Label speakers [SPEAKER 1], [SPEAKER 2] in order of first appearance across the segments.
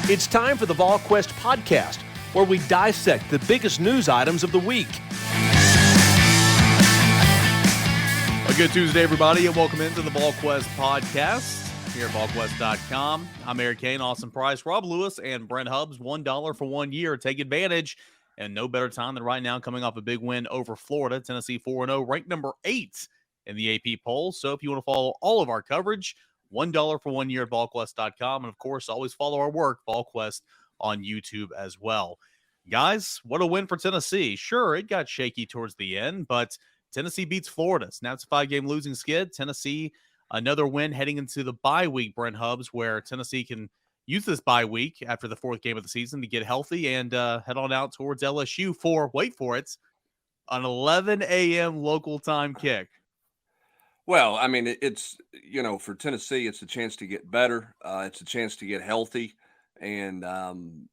[SPEAKER 1] It's time for the Volquest podcast, where we dissect the biggest news items of the week.
[SPEAKER 2] A good Tuesday, everybody, and welcome into the Volquest podcast here at Volquest.com. I'm Eric Kane, Austin Price, Rob Lewis, and Brent Hubbs. $1 for 1 year. Take advantage. And no better time than right now, coming off a big win over Florida. Tennessee 4-0, ranked number 8 in the AP poll. So if you want to follow all of our coverage, $1 for 1 year at Volquest.com. And, of course, always follow our work, Volquest, on YouTube as well. Guys, what a win for Tennessee. Sure, it got shaky towards the end, but Tennessee beats Florida. So now it's a 5-game losing skid. Tennessee, another win heading into the bye week, Brent Hubbs, where Tennessee can use this bye week after the 4th game of the season to get healthy and head on out towards LSU for, wait for it, an 11 a.m. local time kick.
[SPEAKER 3] Well, I mean, it's, for Tennessee, it's a chance to get better. It's a chance to get healthy. And,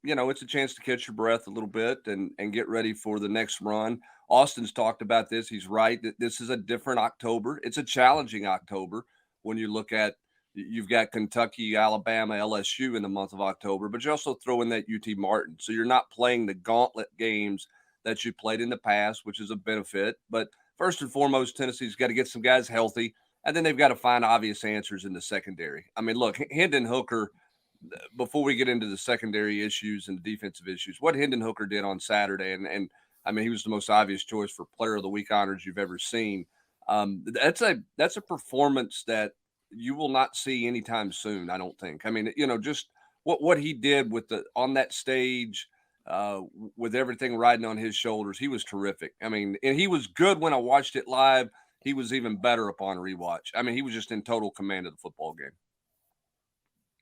[SPEAKER 3] it's a chance to catch your breath a little bit and get ready for the next run. Austin's talked about this. He's right that this is a different October. It's a challenging October when you look at, you've got Kentucky, Alabama, LSU in the month of October, but you also throw in that UT Martin. So you're not playing the gauntlet games that you played in the past, which is a benefit. But first and foremost, Tennessee's got to get some guys healthy, and then they've got to find obvious answers in the secondary. I mean, look, Hendon Hooker, before we get into the secondary issues and the defensive issues, what Hendon Hooker did on Saturday, and I mean, he was the most obvious choice for Player of the Week honors you've ever seen. That's a performance that you will not see anytime soon, I don't think. I mean, just what he did on that stage, with everything riding on his shoulders, he was terrific. I mean, and he was good when I watched it live. He was even better upon rewatch. I mean, he was just in total command of the football game.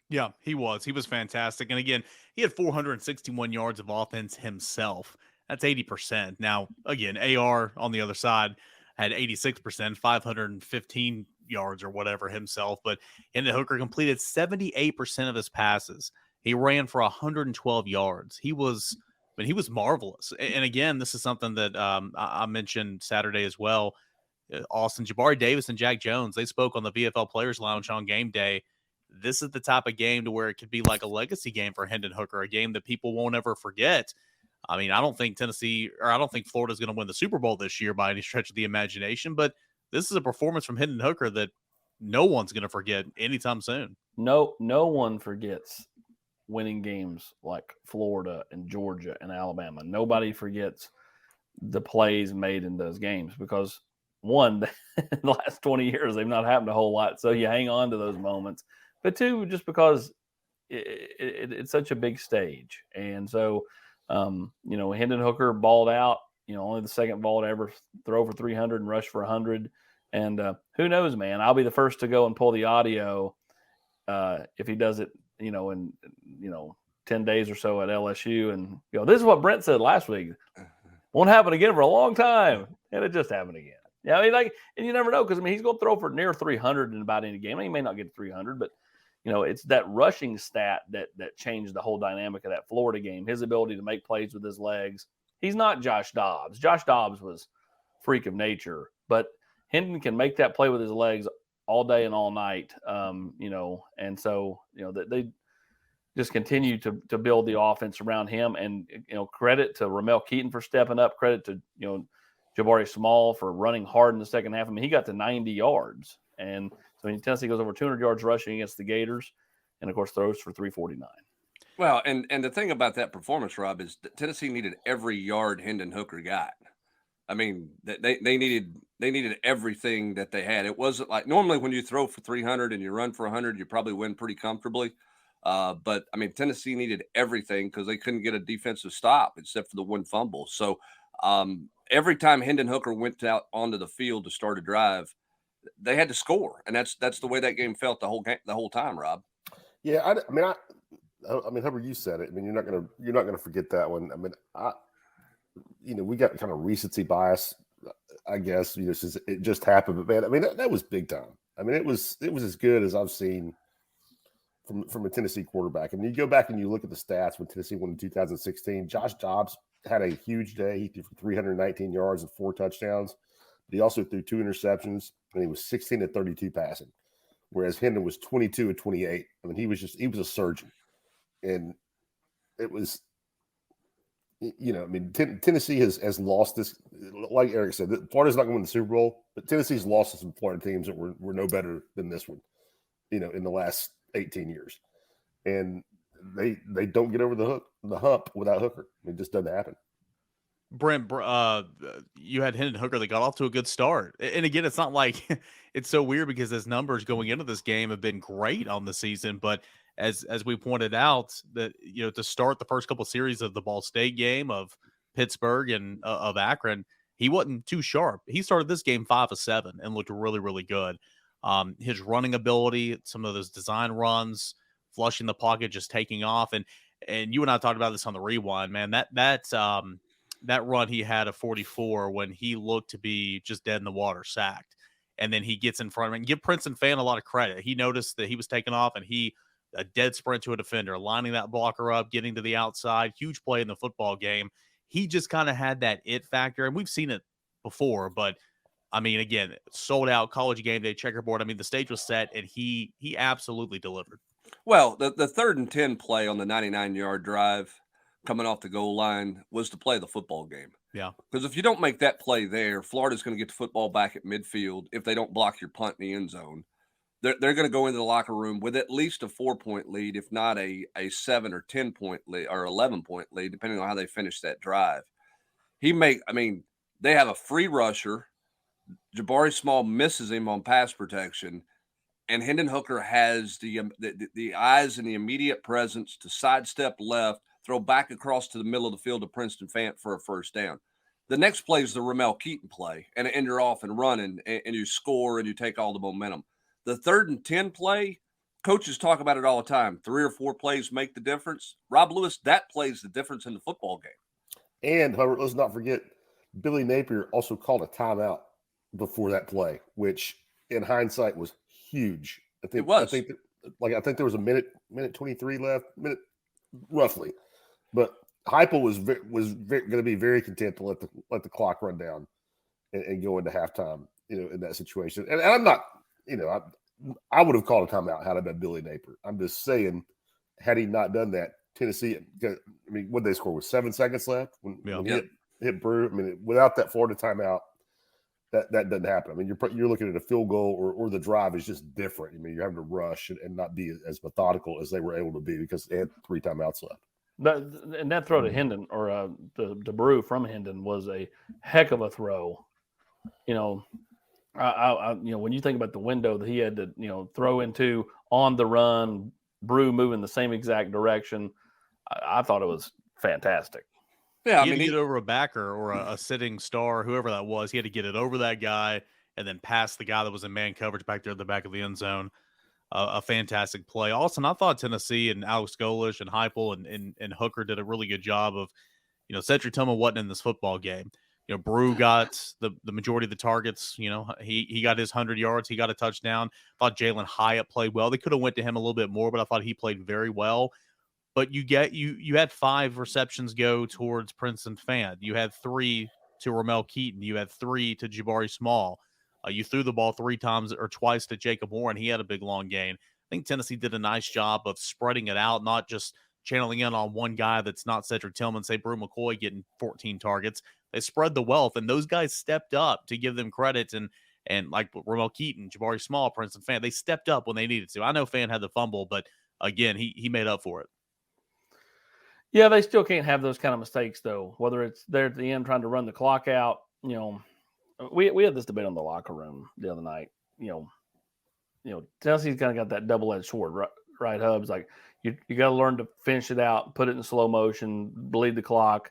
[SPEAKER 2] Yeah, he was. He was fantastic. And again, he had 461 yards of offense himself. That's 80%. Now, again, AR on the other side had 86%, 515 yards or whatever himself. But Hendon Hooker completed 78% of his passes. He ran for 112 yards. He was marvelous. And again, this is something that I mentioned Saturday as well. Austin, Jabari Davis, and Jack Jones, they spoke on the VFL Players Lounge on game day. This is the type of game to where it could be like a legacy game for Hendon Hooker, a game that people won't ever forget. I mean, I don't think Florida's going to win the Super Bowl this year by any stretch of the imagination, but this is a performance from Hendon Hooker that no one's going to forget anytime soon.
[SPEAKER 4] No one forgets winning games like Florida and Georgia and Alabama. Nobody forgets the plays made in those games because, one, in the last 20 years, they've not happened a whole lot. So you hang on to those moments. But two, just because it's such a big stage. And so, Hendon Hooker balled out, only the second ball to ever throw for 300 and rush for 100. And who knows, man, I'll be the first to go and pull the audio if he does it, in 10 days or so at LSU. And, this is what Brent said last week. Won't happen again for a long time. And it just happened again. Yeah, I mean, and you never know because, he's going to throw for near 300 in about any game. He may not get 300, but, it's that rushing stat that changed the whole dynamic of that Florida game, his ability to make plays with his legs. He's not Josh Dobbs. Josh Dobbs was freak of nature, but Hendon can make that play with his legs all day and all night, and so, they just continue to build the offense around him. And, credit to Ramel Keaton for stepping up, credit to, Jabari Small for running hard in the second half. I mean, he got to 90 yards. And so Tennessee goes over 200 yards rushing against the Gators and, of course, throws for 349.
[SPEAKER 3] Well, and the thing about that performance, Rob, is that Tennessee needed every yard Hendon Hooker got. I mean, they needed everything that they had. It wasn't like normally when you throw for 300 and you run for 100, you probably win pretty comfortably. But, I mean, Tennessee needed everything because they couldn't get a defensive stop except for the one fumble. So every time Hendon Hooker went out onto the field to start a drive, they had to score. And that's the way that game felt the whole time, Rob.
[SPEAKER 5] Yeah, I mean, Hubbard, you said it. I mean, you're not gonna forget that one. I mean, we got kind of recency bias, I guess. Since it just happened, but man, I mean, that was big time. I mean, it was as good as I've seen from a Tennessee quarterback. I mean, you go back and you look at the stats when Tennessee won in 2016. Josh Dobbs had a huge day. He threw for 319 yards and 4 touchdowns. But he also threw 2 interceptions, and he was 16-32 passing, whereas Hendon was 22-28. I mean, he was a surgeon. And it was, you know, I mean, Tennessee has lost this. Like Eric said, Florida's not going to win the Super Bowl, but Tennessee's lost to some Florida teams that were no better than this one, you know, in the last 18 years. And they don't get over the hump without Hooker. It just doesn't happen.
[SPEAKER 2] Brent, you had Hendon Hooker that got off to a good start. And again, it's not like it's so weird because his numbers going into this game have been great on the season. But as we pointed out, that, you know, to start the first couple series of the Ball State game, of Pittsburgh and of Akron, he wasn't too sharp. He started this game 5 of 7 and looked really, really good. His running ability, some of those design runs, flushing the pocket, just taking off. And you and I talked about this on the rewind, man. That run he had of 44 when he looked to be just dead in the water, sacked. And then he gets in front of him. And give Princeton fan a lot of credit. He noticed that he was taking off, and a dead sprint to a defender, lining that blocker up, getting to the outside. Huge play in the football game. He just kind of had that it factor. And we've seen it before, but I mean, again, sold out college game day checkerboard. I mean, the stage was set, and he absolutely delivered.
[SPEAKER 3] Well, the 3rd and 10 play on the 99-yard drive coming off the goal line was to play the football game.
[SPEAKER 2] Yeah.
[SPEAKER 3] Because if you don't make that play there, Florida's going to get the football back at midfield. If they don't block your punt in the end zone, they're going to go into the locker room with at least a 4-point lead, if not a 7 or 10-point lead or 11-point lead, depending on how they finish that drive. They have a free rusher. Jabari Small misses him on pass protection, and Hendon Hooker has the eyes and the immediate presence to sidestep left, throw back across to the middle of the field to Princeton Fant for a first down. The next play is the Ramel Keaton play, and you're off and running, and you score, and you take all the momentum. The 3rd and 10 play, coaches talk about it all the time. 3 or 4 plays make the difference. Rob Lewis, that plays the difference in the football game.
[SPEAKER 5] And let's not forget, Billy Napier also called a timeout before that play, which in hindsight was huge.
[SPEAKER 3] It was.
[SPEAKER 5] I think there was a minute 23 left, roughly. But Heupel was going to be very content to let the clock run down and go into halftime, you know, in that situation. And I'm not, you know, I would have called a timeout had I been Billy Napier. I'm just saying, had he not done that, Tennessee, I mean, what did they score with 7 seconds left when he hit Brew? I mean, without that Florida timeout, that doesn't happen. I mean, you're looking at a field goal or the drive is just different. I mean, you're having to rush and not be as methodical as they were able to be because they had 3 timeouts left.
[SPEAKER 4] That throw to Hendon or the Brew from Hendon was a heck of a throw. You know, I when you think about the window that he had to, you know, throw into on the run, Brew moving the same exact direction, I thought it was fantastic.
[SPEAKER 2] Yeah, he had to get over a backer or a sitting star, whoever that was. He had to get it over that guy and then pass the guy that was in man coverage back there at the back of the end zone. A fantastic play. Also, I thought Tennessee and Alex Golish and Heupel and Hooker did a really good job of, you know, Cedric Tillman wasn't in this football game. You know, Brew got the majority of the targets. You know, he got his 100 yards. He got a touchdown. I thought Jalen Hyatt played well. They could have went to him a little bit more, but I thought he played very well. But you had 5 receptions go towards Princeton Fant. You had 3 to Ramel Keaton. You had 3 to Jabari Small. You threw the ball 3 times or twice to Jacob Moore, and he had a big long gain. I think Tennessee did a nice job of spreading it out, not just channeling in on one guy that's not Cedric Tillman, say Brew McCoy getting 14 targets. They spread the wealth, and those guys stepped up to give them credit. And like Ramel Keaton, Jabari Small, Princeton Fant, they stepped up when they needed to. I know Fant had the fumble, but again, he made up for it.
[SPEAKER 4] Yeah, they still can't have those kind of mistakes, though, whether it's there at the end trying to run the clock out. You know, we had this debate on the locker room the other night. You know, Tennessee's kind of got that double-edged sword, right, Hubs? Like, you got to learn to finish it out, put it in slow motion, bleed the clock.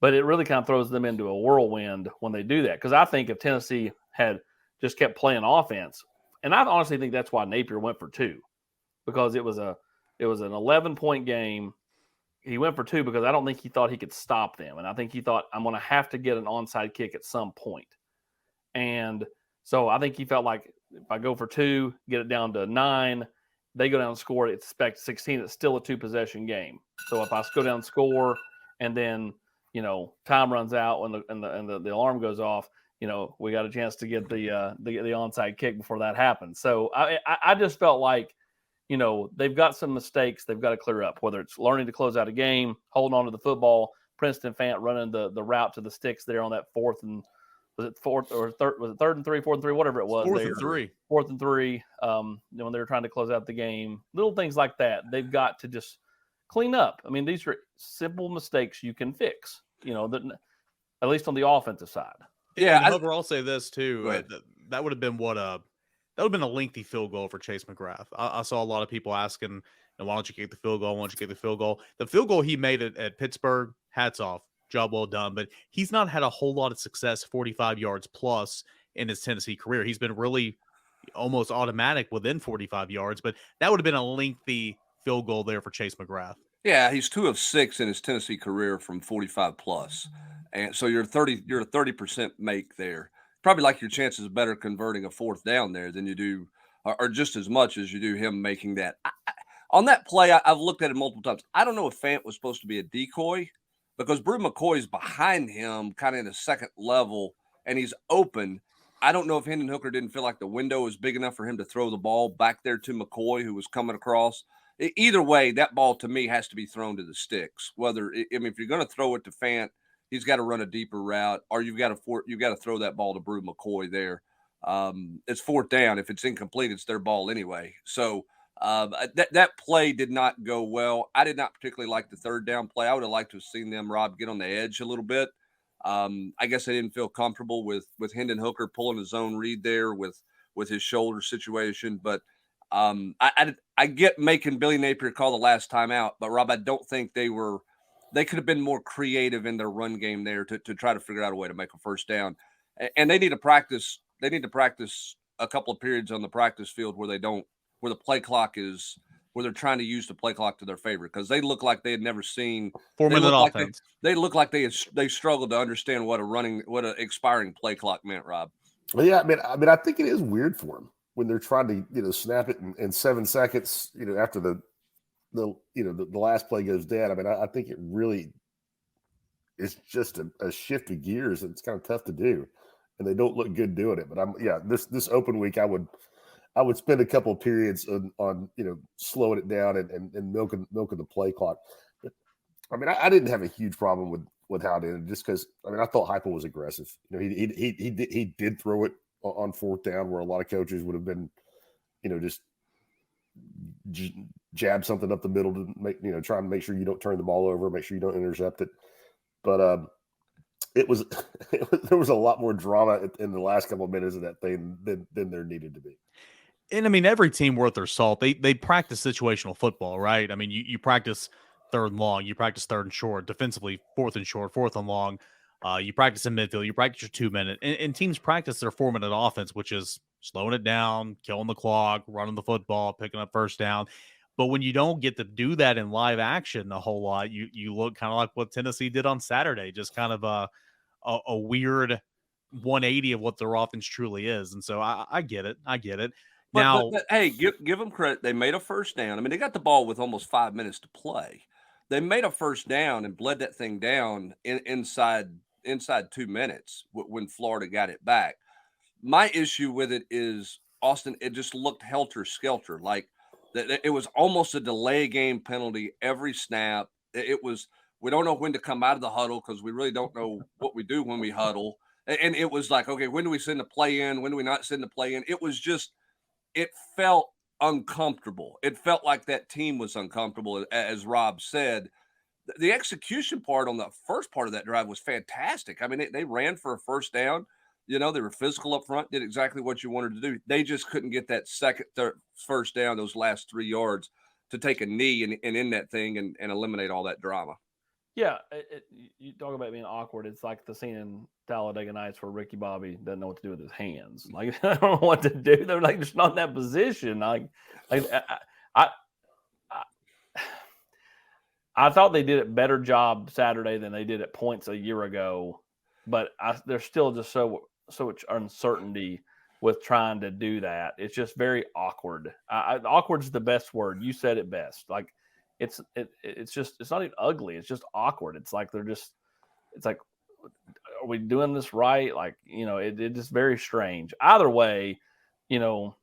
[SPEAKER 4] But it really kind of throws them into a whirlwind when they do that. Because I think if Tennessee had just kept playing offense, and I honestly think that's why Napier went for 2, because it was an 11-point game. He went for 2 because I don't think he thought he could stop them. And I think he thought, I'm going to have to get an onside kick at some point. And so I think he felt like if I go for 2, get it down to 9, they go down and score, it's back to 16. It's still a 2-possession game. So if I go down and score and then, you know, time runs out when the alarm goes off, you know, we got a chance to get the onside kick before that happens. So I just felt like they've got some mistakes they've got to clear up, whether it's learning to close out a game, holding on to the football, Princeton Fant running the route to the sticks there on that fourth and third and three, whatever it was. Fourth and three. When they were trying to close out the game, little things like that, they've got to just clean up. I mean, these are simple mistakes you can fix, at least on the offensive side.
[SPEAKER 2] Yeah. I'll say this too. That would have been a lengthy field goal for Chase McGrath. I saw a lot of people asking, why don't you kick the field goal? Why don't you kick the field goal? The field goal he made at Pittsburgh, hats off. Job well done. But he's not had a whole lot of success 45 yards plus in his Tennessee career. He's been really almost automatic within 45 yards. But that would have been a lengthy field goal there for Chase McGrath.
[SPEAKER 3] Yeah, he's 2 of 6 in his Tennessee career from 45 plus. And so you're a 30% make there. Probably like your chances of better converting a fourth down there than you do, or just as much as you do him making that. On that play, I've looked at it multiple times. I don't know if Fant was supposed to be a decoy because Brew McCoy's behind him kind of in the second level and he's open. I don't know if Hendon Hooker didn't feel like the window was big enough for him to throw the ball back there to McCoy, who was coming across. Either way, that ball to me has to be thrown to the sticks. If you're going to throw it to Fant, he's got to run a deeper route, or you've got to throw that ball to Brew McCoy there. It's fourth down. If it's incomplete, it's their ball anyway. So that play did not go well. I did not particularly like the third down play. I would have liked to have seen them, Rob, get on the edge a little bit. I guess I didn't feel comfortable with Hendon Hooker pulling his own read there with his shoulder situation. But I get making Billy Napier call the last time out, but Rob, I don't think they could have been more creative in their run game there to try to figure out a way to make a first down. And they need to practice. They need to practice a couple of periods on the practice field where the play clock is, where they're trying to use the play clock to their favor, because they look like they had never seen
[SPEAKER 2] 4-minute offense.
[SPEAKER 3] They look like they struggled to understand what an expiring play clock meant, Rob.
[SPEAKER 5] Well, yeah, I mean, I think it is weird for them when they're trying to snap it in 7 seconds, after the last play goes dead. I mean, I think it really is just a shift of gears, and it's kind of tough to do, and they don't look good doing it. But this open week, I would spend a couple of periods on slowing it down and milking the play clock. But, I mean, I didn't have a huge problem with how it ended, just because I thought Heupel was aggressive. He did throw it on fourth down where a lot of coaches would have been, just jab something up the middle to make, try and make sure you don't turn the ball over, make sure you don't intercept it. But there was a lot more drama in the last couple of minutes of that thing than there needed to be.
[SPEAKER 2] And I mean, every team worth their salt, they practice situational football, right? I mean, you practice third and long, you practice third and short, defensively fourth and short, fourth and long. You practice in midfield, you practice your 2 minute, and teams practice their 4-minute offense, which is slowing it down, killing the clock, running the football, picking up first down. But when you don't get to do that in live action a whole lot, you look kind of like what Tennessee did on Saturday, just kind of a weird 180 of what their offense truly is. And so I get it. Now,
[SPEAKER 3] but hey, give them credit. They made a first down. I mean, they got the ball with almost 5 minutes to play. They made a first down and bled that thing down inside 2 minutes when Florida got it back. My issue with it is, Austin, it just looked helter-skelter. Like it was almost a delay game penalty every snap. It was, we don't know when to come out of the huddle because we really don't know what we do when we huddle. And it was like, okay, when do we send the play in? When do we not send the play in? It was just, it felt uncomfortable. It felt like that team was uncomfortable, as Rob said. The execution part on the first part of that drive was fantastic. I mean, they ran for a first down. They were physical up front, did exactly what you wanted to do. They just couldn't get that first down, those last 3 yards, to take a knee and end that thing and eliminate all that drama.
[SPEAKER 4] Yeah, you talk about being awkward. It's like the scene in Talladega Nights where Ricky Bobby doesn't know what to do with his hands. Like, I don't know what to do. They're like just not in that position. I thought they did a better job Saturday than they did at points a year ago, but there's still just so much uncertainty with trying to do that. It's just very awkward. Awkward is the best word. You said it best. Like, it's not even ugly. It's just awkward. It's like are we doing this right? Like, it's just very strange. Either way, to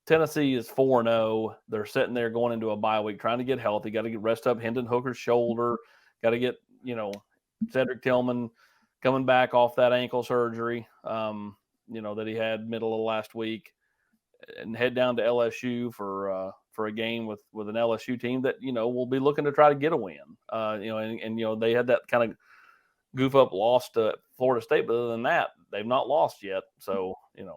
[SPEAKER 4] Tennessee is 4-0. They're sitting there going into a bye week, trying to get healthy. Got to get rest up Hendon Hooker's shoulder. Got to get, Cedric Tillman coming back off that ankle surgery, that he had middle of last week, and head down to LSU for a game with an LSU team that, will be looking to try to get a win. They had that kind of goof up loss to Florida State, but other than that, they've not lost yet. So, they've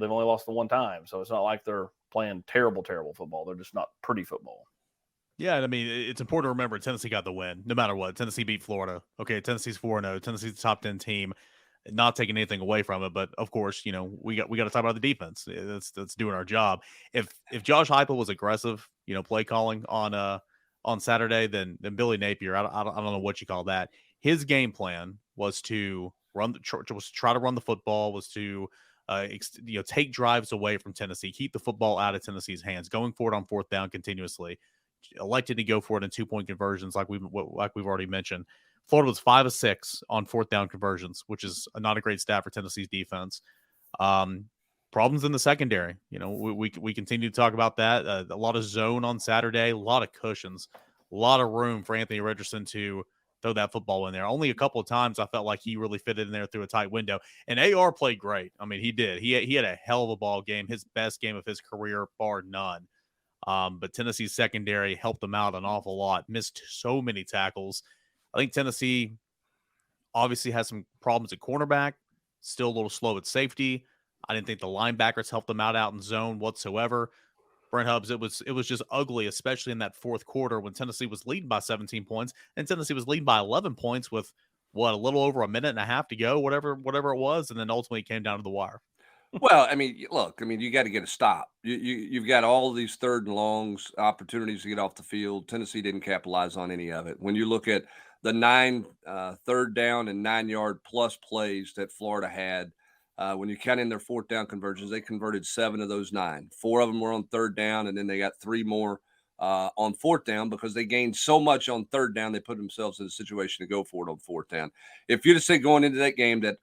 [SPEAKER 4] only lost the one time. So it's not like they're playing terrible, terrible football. They're just not pretty football.
[SPEAKER 2] Yeah, I mean, it's important to remember Tennessee got the win, no matter what. Tennessee beat Florida. Okay, Tennessee's 4-0. Tennessee's the top 10 team. Not taking anything away from it, but of course, we got to talk about the defense. That's doing our job. If Josh Heupel was aggressive, play calling on Saturday, then Billy Napier, I don't know what you call that. His game plan was to try to run the football, was to take drives away from Tennessee, keep the football out of Tennessee's hands, going for it on fourth down continuously. Elected to go for it in 2-point conversions, like we've already mentioned. Florida was 5 of 6 on fourth down conversions, which is not a great stat for Tennessee's defense. Problems in the secondary. We continue to talk about that. A lot of zone on Saturday, a lot of cushions, a lot of room for Anthony Richardson to throw that football in there. Only a couple of times I felt like he really fitted in there through a tight window. And AR played great. I mean, he did. He had a hell of a ball game, his best game of his career, bar none. But Tennessee's secondary helped them out an awful lot. Missed so many tackles. I think Tennessee obviously has some problems at cornerback. Still a little slow at safety. I didn't think the linebackers helped them out in zone whatsoever. Brent Hubbs, it was just ugly, especially in that fourth quarter when Tennessee was leading by 17 points and Tennessee was leading by 11 points with a little over a minute and a half to go, whatever it was, and then ultimately it came down to the wire.
[SPEAKER 3] Well, I mean, look, you got to get a stop. You've got all these third and longs, opportunities to get off the field. Tennessee didn't capitalize on any of it. When you look at the 9 third down and 9-yard plus plays that Florida had, when you count in their fourth down conversions, they converted 7 of those 9. 4 of them were on third down, and then they got 3 more on fourth down because they gained so much on third down, they put themselves in a situation to go for it on fourth down. If you'd have said going into that game that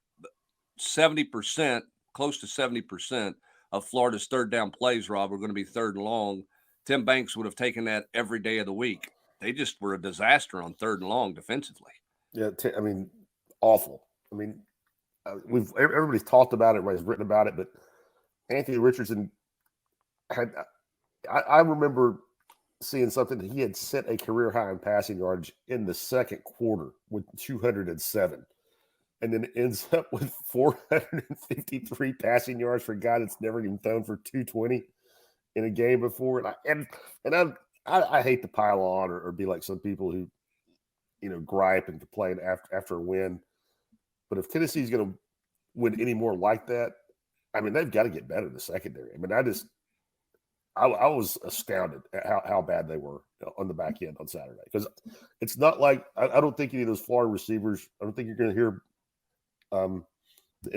[SPEAKER 3] 70%, close to 70% of Florida's third down plays, Rob, were going to be third and long, Tim Banks would have taken that every day of the week. They just were a disaster on third and long defensively.
[SPEAKER 5] Yeah, awful. Everybody's talked about it, everybody's written about it, but Anthony Richardson I remember seeing something that he had set a career high in passing yards in the second quarter with 207. And then ends up with 453 passing yards for a guy that's never even thrown for 220 in a game before. And I hate to pile on or be like some people who, gripe and complain after a win. But if Tennessee's going to win any more like that, they've got to get better in the secondary. I was astounded at how bad they were on the back end on Saturday. Because it's not like I don't think any of those Florida receivers, I don't think you're going to hear the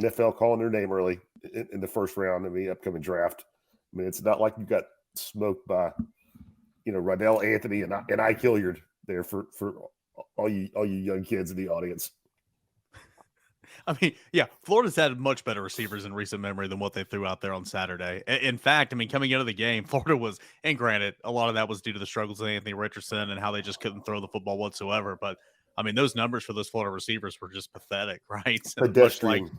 [SPEAKER 5] NFL calling their name early in the first round of the upcoming draft. It's not like you got smoked by, Rydell Anthony and Ike Hilliard there for all you young kids in the audience.
[SPEAKER 2] Florida's had much better receivers in recent memory than what they threw out there on Saturday. In fact, coming into the game, Florida was, and granted, a lot of that was due to the struggles of Anthony Richardson and how they just couldn't throw the football whatsoever. But those numbers for those Florida receivers were just pathetic, right?
[SPEAKER 5] Pedestrian.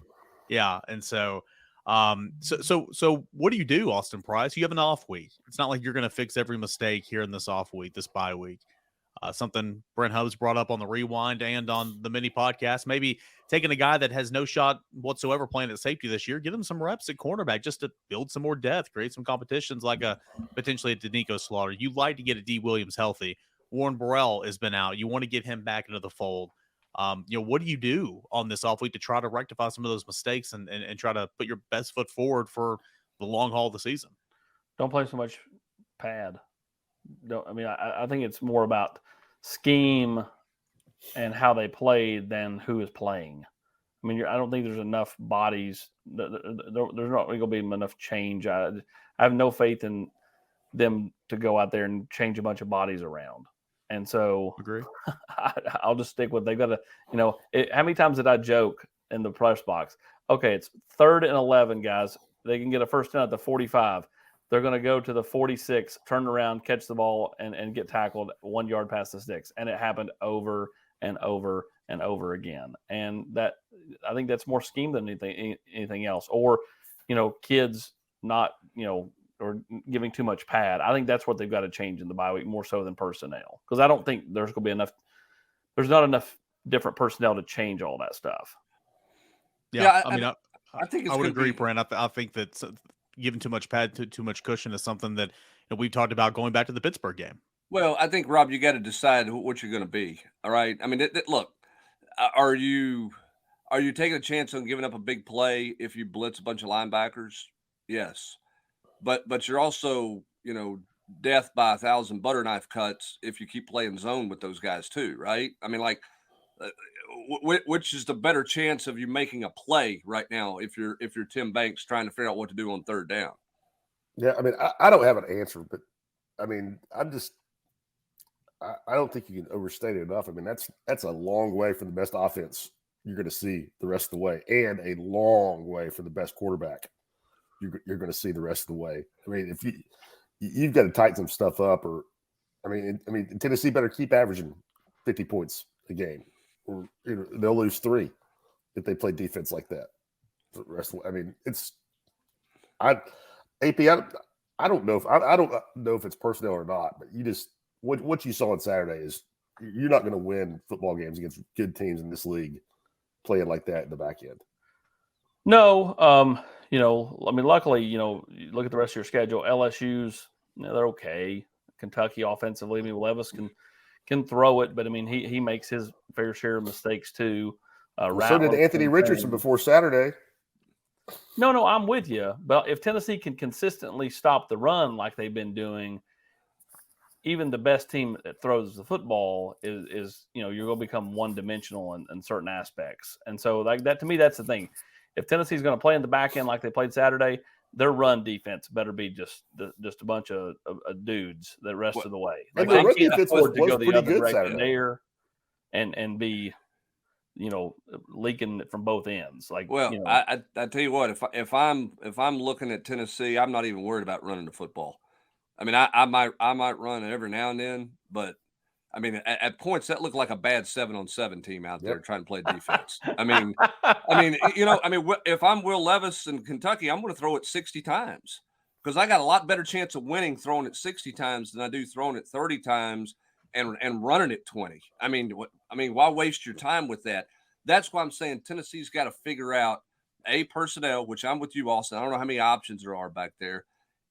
[SPEAKER 2] And so what do you do, Austin Price? You have an off week. It's not like you're going to fix every mistake here in this off week, this bye week. Something Brent Hubbs brought up on the Rewind and on the mini podcast, maybe taking a guy that has no shot whatsoever playing at safety this year, give him some reps at cornerback just to build some more depth, create some competitions like potentially a Danico Slaughter. You'd like to get a D. Williams healthy. Warren Burrell has been out. You want to get him back into the fold. What do you do on this off week to try to rectify some of those mistakes and try to put your best foot forward for the long haul of the season?
[SPEAKER 4] Don't play so much pad. I think it's more about scheme and how they play than who is playing. I don't think there's enough bodies. There's not going to be enough change. I have no faith in them to go out there and change a bunch of bodies around. And so
[SPEAKER 2] agree.
[SPEAKER 4] I'll just stick with, they've got to, how many times did I joke in the press box? Okay, it's 3rd and 11, guys. They can get a first down at the 45. they're going to go to the 46, turn around, catch the ball, and get tackled 1 yard past the sticks. And it happened over and over and over again. And that, I think that's more scheme than anything else. Or, kids not, or giving too much pad. I think that's what they've got to change in the bye week more so than personnel. Because I don't think there's going to be enough. There's not enough different personnel to change all that stuff.
[SPEAKER 2] Yeah,
[SPEAKER 3] I think
[SPEAKER 2] I would agree, Brent. I think that giving too much pad, too much cushion is something that we've talked about going back to the Pittsburgh game.
[SPEAKER 3] Well, I think, Rob, you got to decide what you're going to be. All right. I mean, look, are you taking a chance on giving up a big play if you blitz a bunch of linebackers? Yes. But you're also, death by 1,000 butter knife cuts if you keep playing zone with those guys too, right? I mean, like, which is the better chance of you making a play right now if you're Tim Banks trying to figure out what to do on third down?
[SPEAKER 5] Yeah, I mean, I don't have an answer, but I mean, I don't think you can overstate it enough. I mean, that's a long way from the best offense you're going to see the rest of the way, and a long way from the best quarterback you're going to see the rest of the way. I mean, if you've got to tighten some stuff up, or I mean, Tennessee better keep averaging 50 points a game, or they'll lose 3 if they play defense like that. For the rest of, I mean, I don't know if it's personnel or not, but you just what you saw on Saturday is you're not going to win football games against good teams in this league playing like that in the back end.
[SPEAKER 4] No, I mean, luckily, you look at the rest of your schedule. LSU's, they're okay. Kentucky offensively, I mean, Levis can throw it, but I mean, he makes his fair share of mistakes too.
[SPEAKER 5] So did Anthony Richardson before Saturday.
[SPEAKER 4] No, I'm with you. But if Tennessee can consistently stop the run like they've been doing, even the best team that throws the football is you're going to become one-dimensional in certain aspects. And so like that, to me, that's the thing. If Tennessee's going to play in the back end like they played Saturday, their run defense better be just a bunch of dudes the rest of the way. Like
[SPEAKER 5] their run
[SPEAKER 4] they can't
[SPEAKER 5] defense
[SPEAKER 4] afford
[SPEAKER 5] was
[SPEAKER 4] to go the
[SPEAKER 5] pretty
[SPEAKER 4] other
[SPEAKER 5] good
[SPEAKER 4] direction
[SPEAKER 5] Saturday.
[SPEAKER 4] there and be leaking from both ends. Like,
[SPEAKER 3] well, I tell you what, if I'm looking at Tennessee, I'm not even worried about running the football. I mean, I might run it every now and then, but I mean, at points that looked like a bad 7-on-7 team out there trying to play defense. I mean, if I'm Will Levis in Kentucky, I'm going to throw it 60 times because I got a lot better chance of winning throwing it 60 times than I do throwing it 30 times and running it 20. I mean, why waste your time with that? That's why I'm saying Tennessee's got to figure out personnel, which I'm with you, Austin. I don't know how many options there are back there,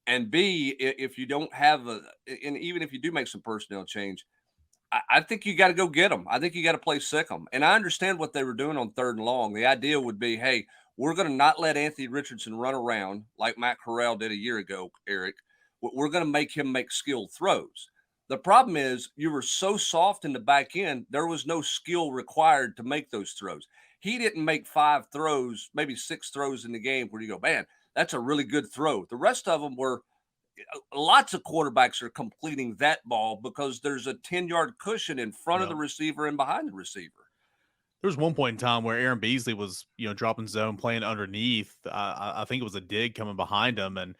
[SPEAKER 3] and B, if you don't have and even if you do make some personnel change, I think you got to go get them. I think you got to play sick them. And I understand what they were doing on third and long. The idea would be, hey, we're going to not let Anthony Richardson run around like Matt Corral did a year ago, Eric. We're going to make him make skilled throws. The problem is you were so soft in the back end, there was no skill required to make those throws. He didn't make 5 throws, maybe 6 throws in the game where you go, man, that's a really good throw. The rest of them were lots of quarterbacks are completing that ball because there's a 10-yard cushion in front of the receiver and behind the receiver.
[SPEAKER 2] There was one point in time where Aaron Beasley was, dropping zone, playing underneath. I think it was a dig coming behind him, and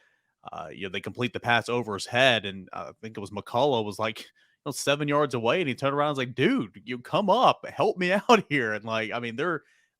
[SPEAKER 2] they complete the pass over his head, and I think it was McCullough was like 7 yards away, and he turned around and was like, "Dude, you come up, help me out here." And like, I mean,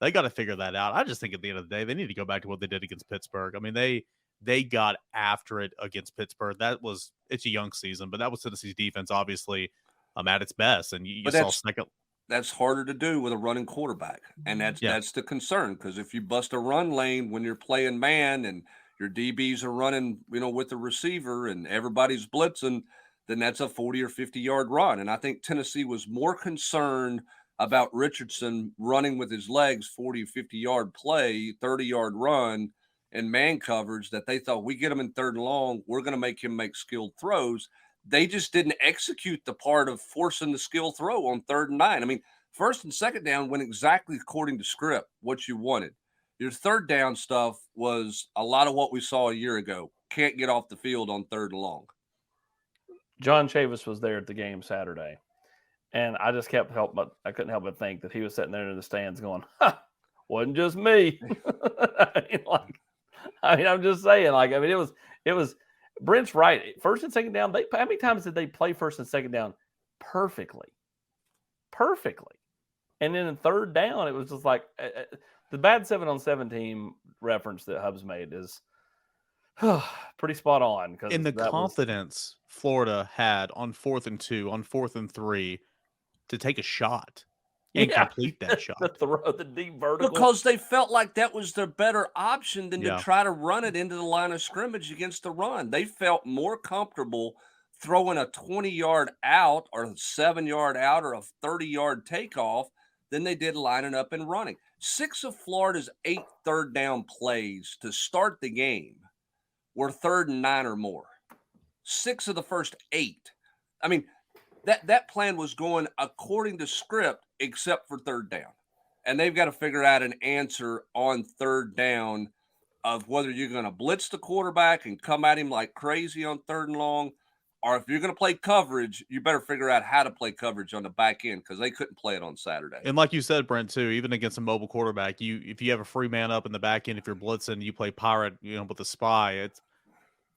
[SPEAKER 2] they got to figure that out. I just think at the end of the day, they need to go back to what they did against Pittsburgh. I mean, they got after it against Pittsburgh. It's a young season, but that was Tennessee's defense, obviously, at its best. And you saw second.
[SPEAKER 3] That's harder to do with a running quarterback, and that's the concern, because if you bust a run lane when you're playing man and your DBs are running, with the receiver and everybody's blitzing, then that's a 40 or 50-yard run. And I think Tennessee was more concerned about Richardson running with his legs 40, 50-yard play, 30-yard run, and man coverage that they thought we get him in third and long, we're going to make him make skilled throws. They just didn't execute the part of forcing the skill throw on 3rd and 9. I mean, 1st and 2nd down went exactly according to script, what you wanted. Your 3rd down stuff was a lot of what we saw a year ago. Can't get off the field on 3rd and long.
[SPEAKER 4] John Chavis was there at the game Saturday, and I just couldn't help but think that he was sitting there in the stands going, wasn't just me. I mean, I'm just saying, it was Brent's right. First and second down, how many times did they play first and second down perfectly? And then in third down, it was just like the bad 7-on-7 team reference that Hubs made is pretty spot on.
[SPEAKER 2] In the confidence Florida had on 4th and 2, on 4th and 3 to take a shot and complete that shot.
[SPEAKER 4] The deep vertical.
[SPEAKER 3] Because they felt like that was their better option than to try to run it into the line of scrimmage against the run. They felt more comfortable throwing a 20-yard out or a 7-yard out or a 30-yard takeoff than they did lining up and running. 6 of Florida's 8 third down plays to start the game were 3rd and 9 or more. 6 of the first 8. I mean, that plan was going according to script except for 3rd down. And they've got to figure out an answer on 3rd down of whether you're going to blitz the quarterback and come at him like crazy on 3rd and long, or if you're going to play coverage, you better figure out how to play coverage on the back end because they couldn't play it on Saturday.
[SPEAKER 2] And like you said, Brent, too, even against a mobile quarterback, if you have a free man up in the back end, if you're blitzing, you play pirate, with a spy.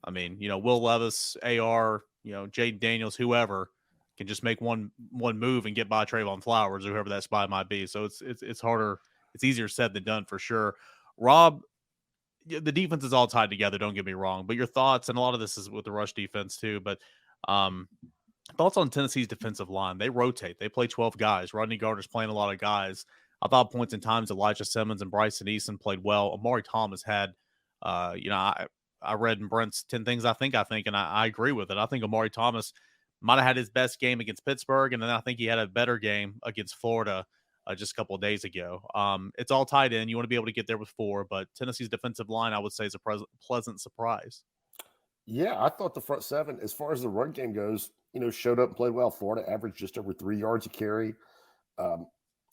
[SPEAKER 2] Will Levis, AR, Jaden Daniels, whoever can just make one move and get by Trayvon Flowers or whoever that spy might be. So it's harder. It's easier said than done for sure. Rob, the defense is all tied together. Don't get me wrong, but your thoughts, and a lot of this is with the rush defense too, but thoughts on Tennessee's defensive line. They rotate. They play 12 guys. Rodney Gardner's playing a lot of guys. I thought points in times Elijah Simmons and Bryson Eason played well. Amari Thomas had, I read in Brent's 10 things I think, and I agree with it. I think Amari Thomas might have had his best game against Pittsburgh, and then I think he had a better game against Florida just a couple of days ago. It's all tied in. You want to be able to get there with 4, but Tennessee's defensive line, I would say, is a pleasant surprise.
[SPEAKER 5] Yeah, I thought the front 7, as far as the run game goes, showed up and played well. Florida averaged just over 3 yards a carry.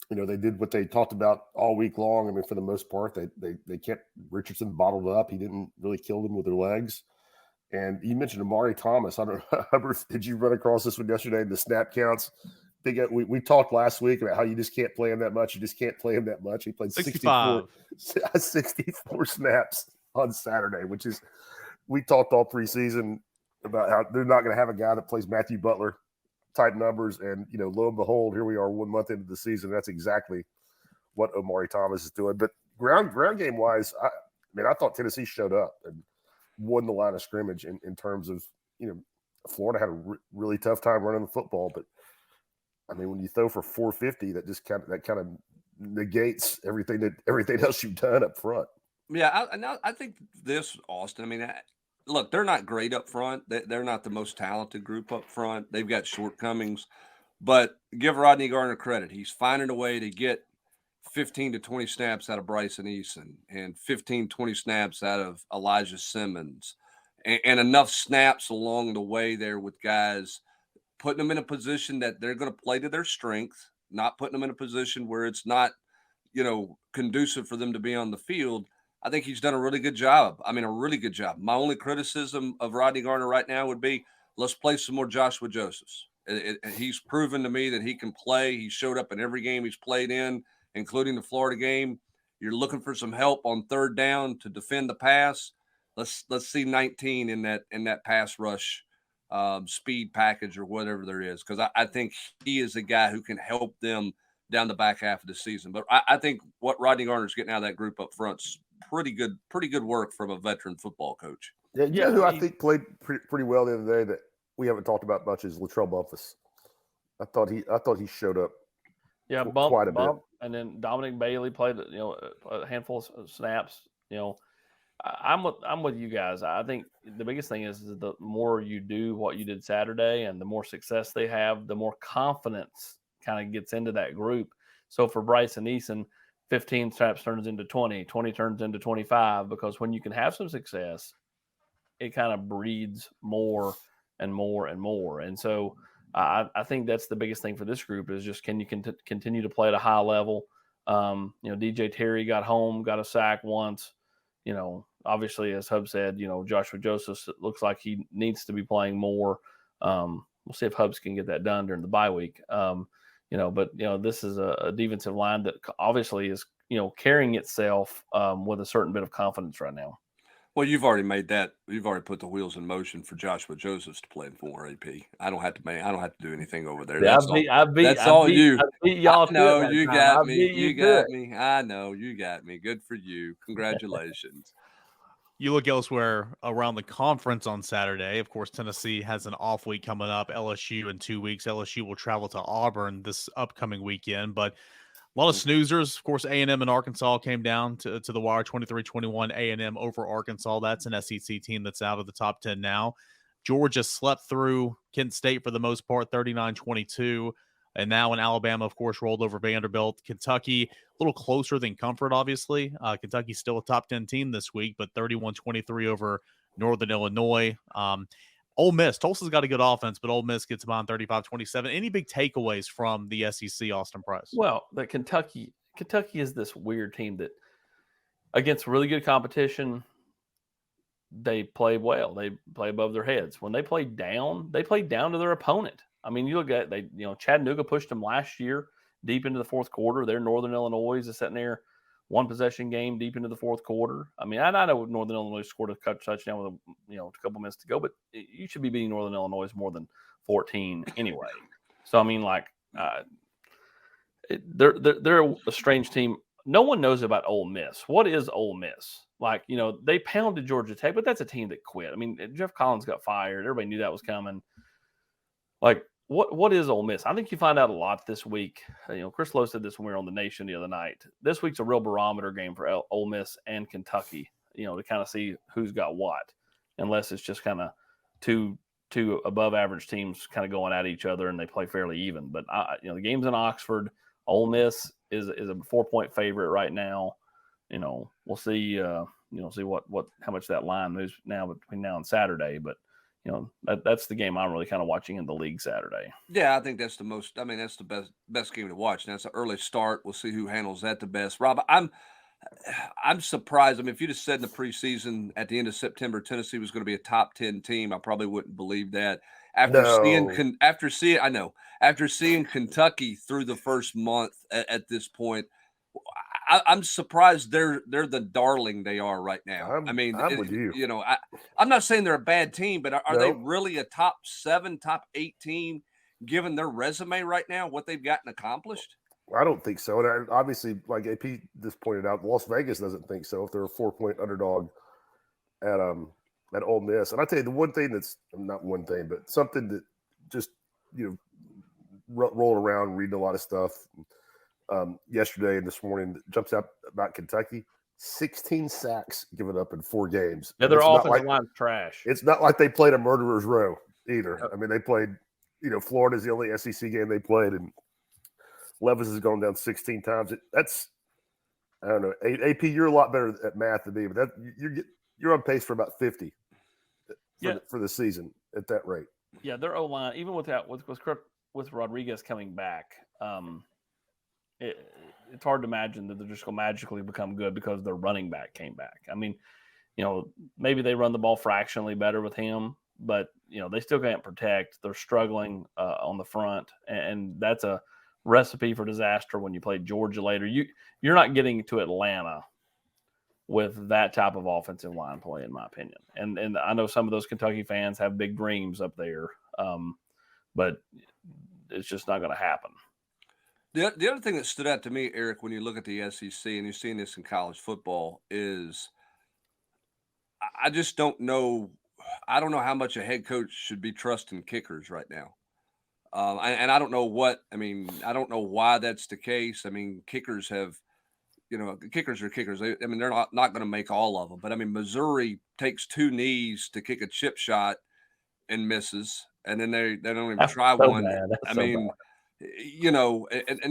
[SPEAKER 5] They did what they talked about all week long. I mean, for the most part, they kept Richardson bottled up. He didn't really kill them with their legs. And you mentioned Amari Thomas. I don't know, did you run across this one yesterday? The snap counts. We talked last week about how you just can't play him that much. You just can't play him that much. He played 64 snaps on Saturday, which is, we talked all preseason about how they're not going to have a guy that plays Matthew Butler type numbers. And, lo and behold, here we are 1 month into the season. That's exactly what Amari Thomas is doing. But ground game wise, I thought Tennessee showed up and won the line of scrimmage in terms of, Florida had a really tough time running the football, but when you throw for 450, that just kind of negates everything else you've done up front.
[SPEAKER 3] Yeah, I think this, Austin. Look, they're not great up front. They're not the most talented group up front. They've got shortcomings, but give Rodney Gardner credit. He's finding a way to get 15 to 20 snaps out of Bryson Eason and 15, 20 snaps out of Elijah Simmons, and enough snaps along the way there with guys, putting them in a position that they're going to play to their strength, not putting them in a position where it's not, conducive for them to be on the field. I think he's done a really good job. A really good job. My only criticism of Rodney Gardner right now would be, let's play some more Joshua Josephs. He's proven to me that he can play. He showed up in every game he's played in, including the Florida game. You're looking for some help on 3rd down to defend the pass. Let's see 19 in that pass rush speed package or whatever there is, because I think he is a guy who can help them down the back half of the season. But I think what Rodney Gardner's getting out of that group up front's pretty good work from a veteran football coach.
[SPEAKER 5] Yeah, who I think played pretty well the other day that we haven't talked about much is Latrell Bumpus. I thought he showed up.
[SPEAKER 4] Yeah,
[SPEAKER 5] quite a bit.
[SPEAKER 4] And then Dominic Bailey played a handful of snaps. I'm with you guys. I think the biggest thing is the more you do what you did Saturday and the more success they have, the more confidence kind of gets into that group. So for Bryson Eason, 15 snaps turns into 20, 20 turns into 25, because when you can have some success, it kind of breeds more and more and more. And so I think that's the biggest thing for this group is just, can you continue to play at a high level? DJ Terry got home, got a sack once. Obviously, as Hub said, Joshua Joseph, it looks like he needs to be playing more. We'll see if Hubs can get that done during the bye week. But this is a defensive line that obviously is, carrying itself with a certain bit of confidence right now.
[SPEAKER 3] Well, you've already made that. You've already put the wheels in motion for Joshua Josephs to play in former AP. I don't have to do anything over there.
[SPEAKER 4] Yeah,
[SPEAKER 3] That's all. That's all you.
[SPEAKER 4] I beat
[SPEAKER 3] I
[SPEAKER 4] y'all to it
[SPEAKER 3] know
[SPEAKER 4] that
[SPEAKER 3] you
[SPEAKER 4] time.
[SPEAKER 3] got
[SPEAKER 4] I
[SPEAKER 3] me.
[SPEAKER 4] beat
[SPEAKER 3] You
[SPEAKER 4] to it.
[SPEAKER 3] got me. I know you got me. Good for you. Congratulations.
[SPEAKER 2] You look elsewhere around the conference on Saturday. Of course, Tennessee has an off week coming up. LSU in 2 weeks. LSU will travel to Auburn this upcoming weekend. But a lot of snoozers. Of course, A&M and Arkansas came down to the wire, 23-21 A&M over Arkansas. That's an SEC team that's out of the top 10 now. Georgia slept through Kent State for the most part, 39-22. And now in Alabama, of course, rolled over Vanderbilt. Kentucky, a little closer than Comfort, obviously. Kentucky's still a top 10 team this week, but 31-23 over Northern Illinois. Ole Miss, Tulsa's got a good offense, but Ole Miss gets by 35-27. Any big takeaways from the SEC, Austin Price?
[SPEAKER 4] Well, the Kentucky is this weird team that against really good competition, they play well. They play above their heads. When they play down to their opponent. I mean, you look at Chattanooga pushed them last year deep into the fourth quarter. Their Northern Illinois is sitting there, one possession game deep into the fourth quarter. I mean, I know Northern Illinois scored a touchdown with a couple minutes to go, but you should be beating Northern Illinois more than 14 anyway. So I mean, they're a strange team. No one knows about Ole Miss. What is Ole Miss? They pounded Georgia Tech, but that's a team that quit. I mean, Jeff Collins got fired. Everybody knew that was coming. What is Ole Miss? I think you find out a lot this week. Chris Lowe said this when we were on the Nation the other night. This week's a real barometer game for Ole Miss and Kentucky. To kind of see who's got what, unless it's just kind of two above average teams kind of going at each other and they play fairly even. But the game's in Oxford. Ole Miss is a 4-point favorite right now. We'll see. See how much that line moves now between now and Saturday, but. That's the game I'm really kind of watching in the league Saturday.
[SPEAKER 3] Yeah, I think that's that's the best game to watch. And that's an early start. We'll see who handles that the best. Rob, I'm surprised. I mean, if you'd have said in the preseason at the end of September, Tennessee was going to be a top 10 team, I probably wouldn't believe that. After seeing Kentucky through the first month at this point, I'm surprised they're the darling they are right now.
[SPEAKER 5] I'm with you.
[SPEAKER 3] I'm not saying they're a bad team, but are they
[SPEAKER 5] Nope.
[SPEAKER 3] really a top 7, top 8 team given their resume right now, what they've gotten accomplished?
[SPEAKER 5] I don't think so. And obviously, like AP just pointed out, Las Vegas doesn't think so if they're a 4-point underdog at Ole Miss. And I tell you, the one thing that's not one thing, but something that just rolling around, reading a lot of stuff yesterday and this morning that jumps out about Kentucky. 16 sacks given up in 4 games.
[SPEAKER 4] Yeah, their offensive line's trash.
[SPEAKER 5] It's not like they played a murderer's row either. I mean, they played, Florida's the only SEC game they played, and Levis has gone down 16 times. That's, I don't know. AP, you're a lot better at math than me, but you're on pace for about 50 for the season at that rate.
[SPEAKER 4] Yeah, their O-line, even with Rodriguez coming back, it's hard to imagine that they're just going to magically become good because their running back came back. I mean, maybe they run the ball fractionally better with him, but, they still can't protect. They're struggling on the front, and that's a recipe for disaster when you play Georgia later. You're not getting to Atlanta with that type of offensive line play, in my opinion. And I know some of those Kentucky fans have big dreams up there, but it's just not going to happen.
[SPEAKER 3] The other thing that stood out to me, Eric, when you look at the SEC and you're seeing this in college football, is I just don't know. I don't know how much a head coach should be trusting kickers right now. And I don't know I don't know why that's the case. I mean, kickers have, kickers are kickers. They're not going to make all of them. But, Missouri takes 2 knees to kick a chip shot and misses, and then they don't even try one.
[SPEAKER 4] Bad.
[SPEAKER 3] And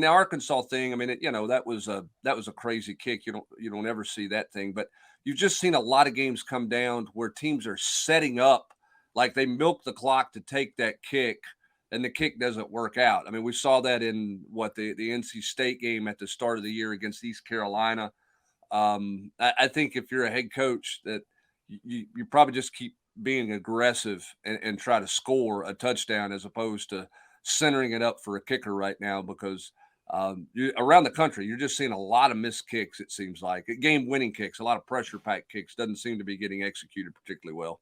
[SPEAKER 3] the Arkansas thing, that was a crazy kick. You don't ever see that thing, but you've just seen a lot of games come down where teams are setting up like they milk the clock to take that kick, and the kick doesn't work out. We saw that in the NC State game at the start of the year against East Carolina. I think if you're a head coach, that you probably just keep being aggressive and try to score a touchdown as opposed to centering it up for a kicker right now, because Around the country, you're just seeing a lot of missed kicks, it seems like. Game-winning kicks, a lot of pressure-packed kicks doesn't seem to be getting executed particularly well.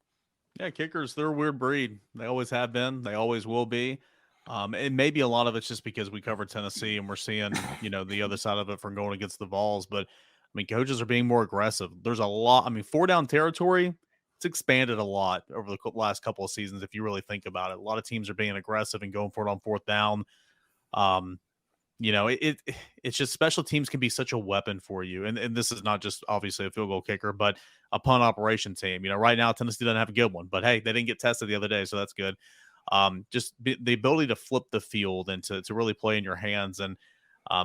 [SPEAKER 2] Yeah, kickers, they're a weird breed. They always have been. They always will be. And maybe a lot of it's just because we cover Tennessee and we're seeing, the other side of it from going against the Vols. But, coaches are being more aggressive. There's a lot. 4-down territory, it's expanded a lot over the last couple of seasons if you really think about it. A lot of teams are being aggressive and going for it on 4th down. It's just special teams can be such a weapon for you. And this is not just obviously a field goal kicker, but a punt operation team. Right now Tennessee doesn't have a good one, but hey, they didn't get tested the other day, so that's good. The ability to flip the field and to really play in your hands. And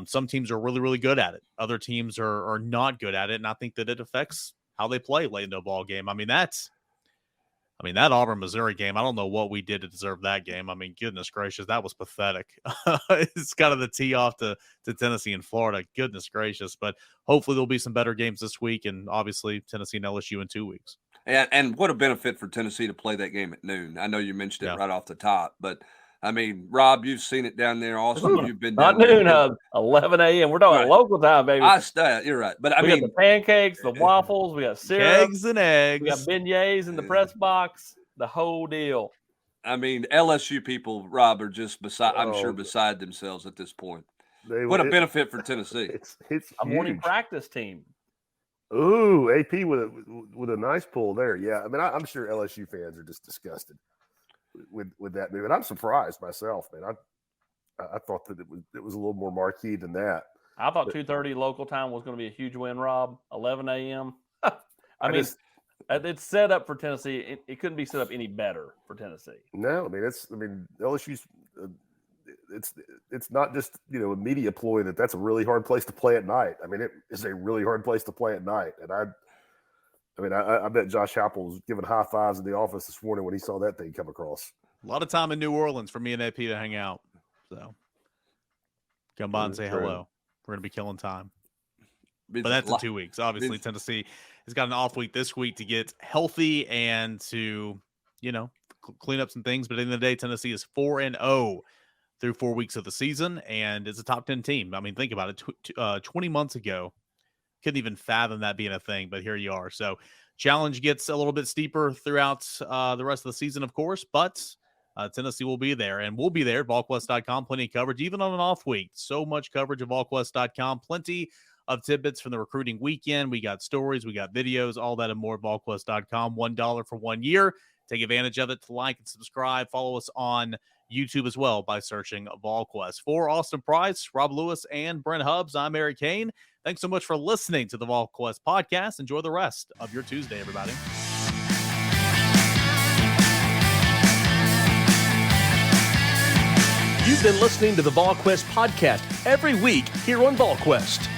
[SPEAKER 2] some teams are really, really good at it. Other teams are not good at it. And I think that it affects how they play late into a ball game. That Auburn Missouri game, I don't know what we did to deserve that game. Goodness gracious, that was pathetic. It's kind of the tee off to Tennessee and Florida. Goodness gracious. But hopefully there'll be some better games this week, and obviously Tennessee and LSU in 2 weeks.
[SPEAKER 3] And what a benefit for Tennessee to play that game at noon. I know you mentioned it right off the top, but Rob, you've seen it down there. Also, you've been down
[SPEAKER 4] there. Not noon, 11 a.m. We're talking local time, baby.
[SPEAKER 3] You're right. But
[SPEAKER 4] we got the pancakes, the waffles, we got syrup,
[SPEAKER 2] eggs and eggs.
[SPEAKER 4] We got beignets in the press box, the whole deal.
[SPEAKER 3] LSU people, Rob, are just beside themselves at this point. What a benefit for Tennessee.
[SPEAKER 5] It's
[SPEAKER 4] a morning practice team.
[SPEAKER 5] Ooh, AP with a nice pull there. Yeah, I'm sure LSU fans are just disgusted with that move, and I'm surprised myself, man. I thought that it was a little more marquee than that.
[SPEAKER 4] I thought 2:30 local time was going to be a huge win, Rob. 11 a.m. It's set up for Tennessee. It couldn't be set up any better for Tennessee.
[SPEAKER 5] No, LSU's. It's not just a media ploy that's a really hard place to play at night. It is a really hard place to play at night, and I bet Josh Heupel was giving high fives in the office this morning when he saw that thing come across.
[SPEAKER 2] A lot of time in New Orleans for me and AP to hang out. So come by and say hello. We're going to be killing time. But that's in 2 weeks. Obviously, Tennessee has got an off week this week to get healthy and to, clean up some things. But at the end of the day, Tennessee is 4-0 through 4 weeks of the season, and it's a top 10 team. Think about it. 20 months ago, couldn't even fathom that being a thing, but here you are. So challenge gets a little bit steeper throughout the rest of the season, of course, but Tennessee will be there, and we'll be there at Volquest.com. Plenty of coverage, even on an off week. So much coverage at Volquest.com. Plenty of tidbits from the recruiting weekend. We got stories, we got videos, all that and more at Volquest.com. $1 for 1 year. Take advantage of it to like and subscribe. Follow us on YouTube as well by searching Volquest. For Austin Price, Rob Lewis, and Brent Hubbs, I'm Eric Kane. Thanks so much for listening to the Volquest podcast. Enjoy the rest of your Tuesday, everybody.
[SPEAKER 1] You've been listening to the Volquest podcast every week here on Volquest.